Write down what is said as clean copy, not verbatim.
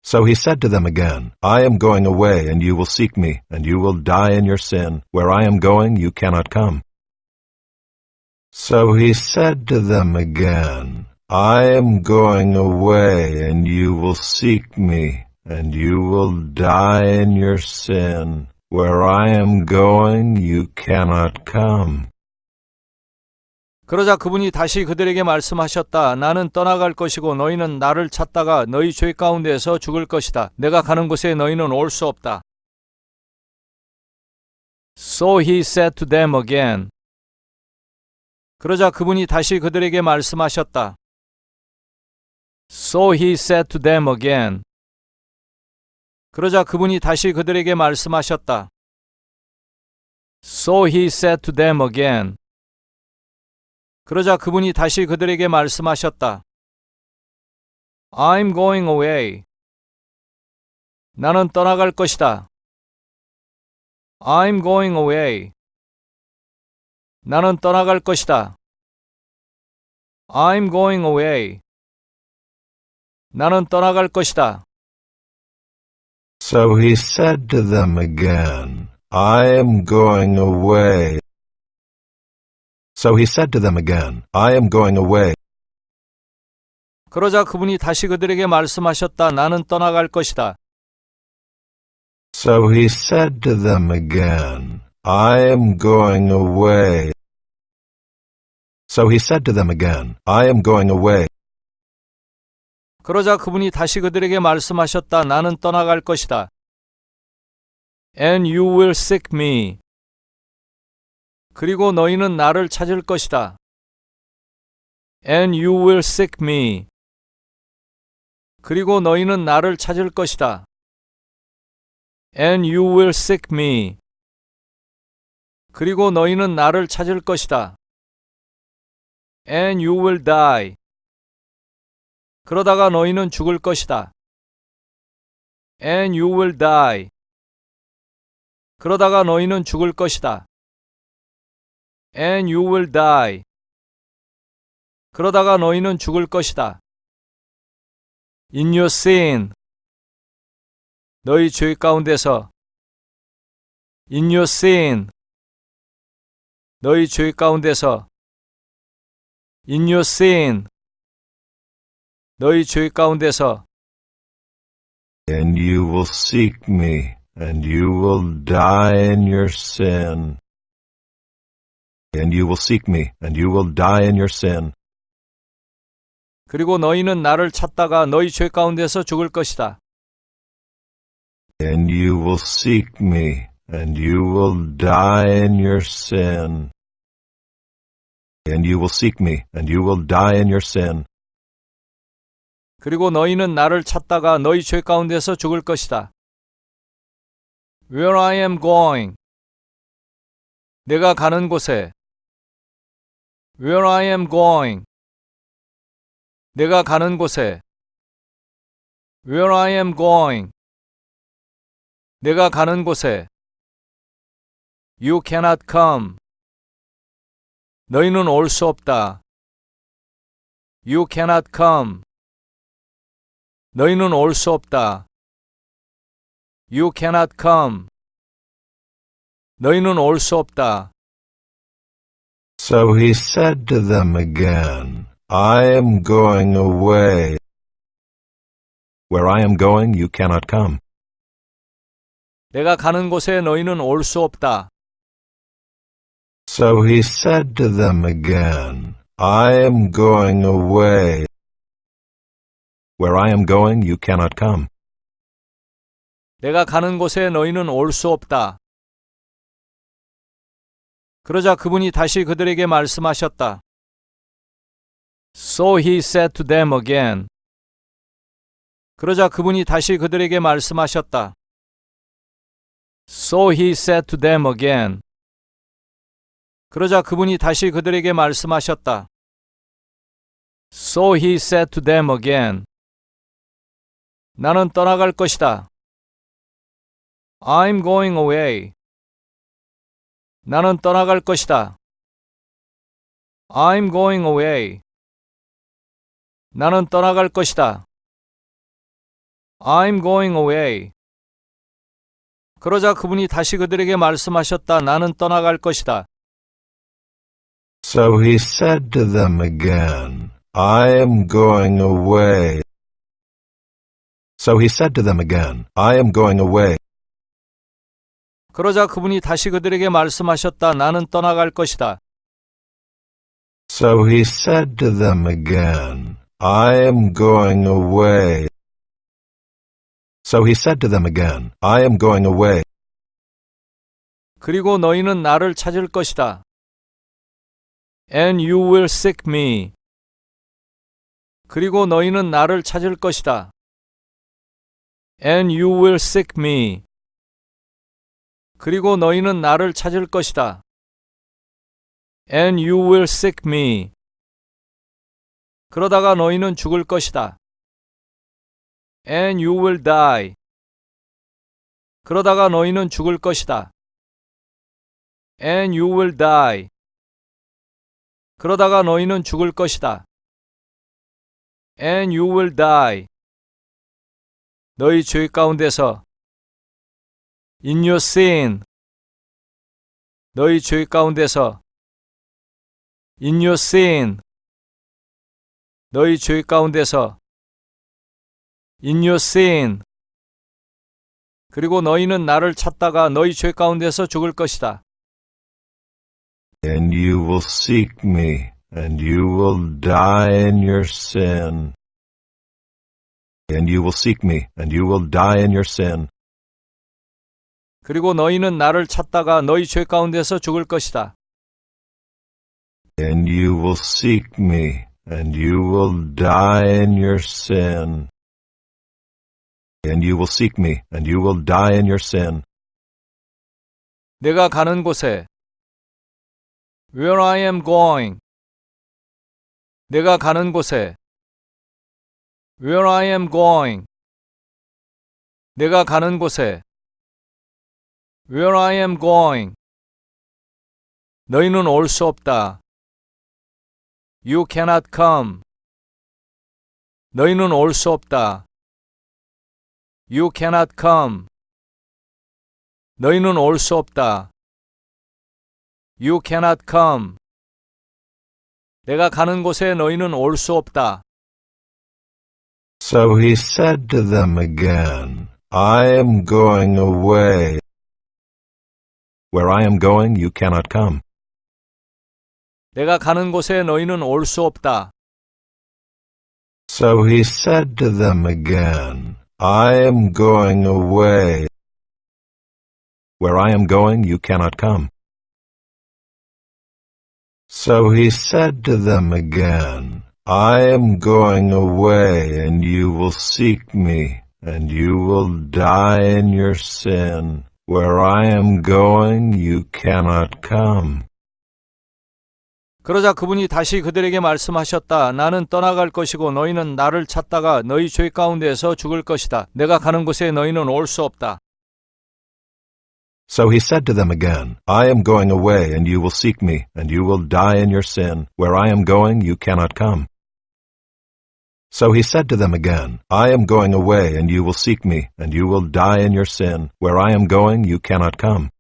So he said to them again, I am going away, and you will seek me, and you will die in your sin. Where I am going, you cannot come. So he said to them again, I am going away, and you will seek me, and you will die in your sin. Where I am going, you cannot come. 그러자 그분이 다시 그들에게 말씀하셨다. 나는 떠나갈 것이고 너희는 나를 찾다가 너희 죄 가운데에서 죽을 것이다. 내가 가는 곳에 너희는 올 수 없다. So he said to them again. 그러자 그분이 다시 그들에게 말씀하셨다. So he said to them again. 그러자 그분이 다시 그들에게 말씀하셨다. So he said to them again. 그러자 그분이 다시 그들에게 말씀하셨다. I'm going away. 나는 떠나갈 것이다. I'm going away. 나는 떠나갈 것이다. I'm going away. 나는 떠나갈 것이다. So he said to them again, I am going away. So he said to them again, I am going away. 그러자 그분이 다시 그들에게 말씀하셨다. 나는 떠나갈 것이다. So he said to them again, I am going away. So he said to them again, I am going away. 그러자 그분이 다시 그들에게 말씀하셨다. 나는 떠나갈 것이다. And you will seek me. 그리고 너희는 나를 찾을 것이다. And you will seek me. 그리고 너희는 나를 찾을 것이다. And you will seek me. 그리고 너희는 나를 찾을 것이다. And you will die. 그러다가 너희는 죽을 것이다. And you will die. 그러다가 너희는 죽을 것이다. And you will die. 그러다가 너희는 죽을 것이다. In your sin. 너희 죄 가운데서. In your sin. 너희 죄 가운데서. In your sin. 너희 죄 가운데서. And you will seek me, and you will die in your sin. And you will seek me, and you will die in your sin. 그리고 너희는 나를 찾다가 너희 죄 가운데서 죽을 것이다. And you will seek me, and you will die in your sin. And you will seek me, and you will die in your sin. 그리고 너희는 나를 찾다가 너희 죄 가운데서 죽을 것이다. Where I am going. 내가 가는 곳에. Where I am going. 내가 가는 곳에. Where I am going. 내가 가는 곳에. You cannot come. 너희는 올 수 없다. You cannot come. 너희는 올 수 없다. You cannot come. 너희는 올 수 없다. So he said to them again, I am going away. Where I am going, you cannot come. 내가 가는 곳에 너희는 올 수 없다. So he said to them again, I am going away. Where I am going, you cannot come. 내가 가는 곳에 너희는 올 수 없다. 그러자 그분이 다시 그들에게 말씀하셨다. So he said to them again. 그러자 그분이 다시 그들에게 말씀하셨다. So he said to them again. 그러자 그분이 다시 그들에게 말씀하셨다. So he said to them again. 나는 떠나갈 것이다. I'm going away. 나는 떠나갈 것이다. I'm going away. 나는 떠나갈 것이다. I'm going away. 그러자 그분이 다시 그들에게 말씀하셨다. 나는 떠나갈 것이다. So he said to them again, I am going away. So he said to them again, I am going away. 그러자 그분이 다시 그들에게 말씀하셨다. 나는 떠나갈 것이다. So he said to them again, I am going away. So he said to them again, I am going away. 그리고 너희는 나를 찾을 것이다. And you will seek me. 그리고 너희는 나를 찾을 것이다. And you will seek me. 그리고 너희는 나를 찾을 것이다. And you will seek me. 그러다가 너희는 죽을 것이다. And you will die. 그러다가 너희는 죽을 것이다. And you will die. 그러다가 너희는 죽을 것이다. And you will die. 너희 죄 가운데서 In your sin. 너희 죄 가운데서 In your sin. 너희 죄 가운데서 In your sin. 그리고 너희는 나를 찾다가 너희 죄 가운데서 죽을 것이다. And you will seek me, and you will die in your sin. And you will seek me, and you will die in your sin. 그리고 너희는 나를 찾다가 너희 죄 가운데서 죽을 것이다. And you will seek me, and you will die in your sin. And you will seek me, and you will die in your sin. 내가 가는 곳에 Where I am going. 내가 가는 곳에 Where I am going. 내가 가는 곳에 Where I am going. 너희는 올 수 없다. You cannot come. 너희는 올 수 없다. You cannot come. 너희는 올 수 없다. You cannot come. 내가 가는 곳에 너희는 올 수 없다. So he said to them again, I am going away. Where I am going, you cannot come. 내가 가는 곳에 너희는 올 수 없다. So he said to them again, I am going away. Where I am going, you cannot come. So he said to them again, I am going away, and you will seek me, and you will die in your sin. Where I am going, you cannot come. 그러자 그분이 다시 그들에게 말씀하셨다. 나는 떠나갈 것이고 너희는 나를 찾다가 너희 죄 가운데에서 죽을 것이다. 내가 가는 곳에 너희는 올 수 없다. So he said to them again, I am going away, and you will seek me, and you will die in your sin. Where I am going, you cannot come. So he said to them again, I am going away, and you will seek me, and you will die in your sin. Where I am going, you cannot come.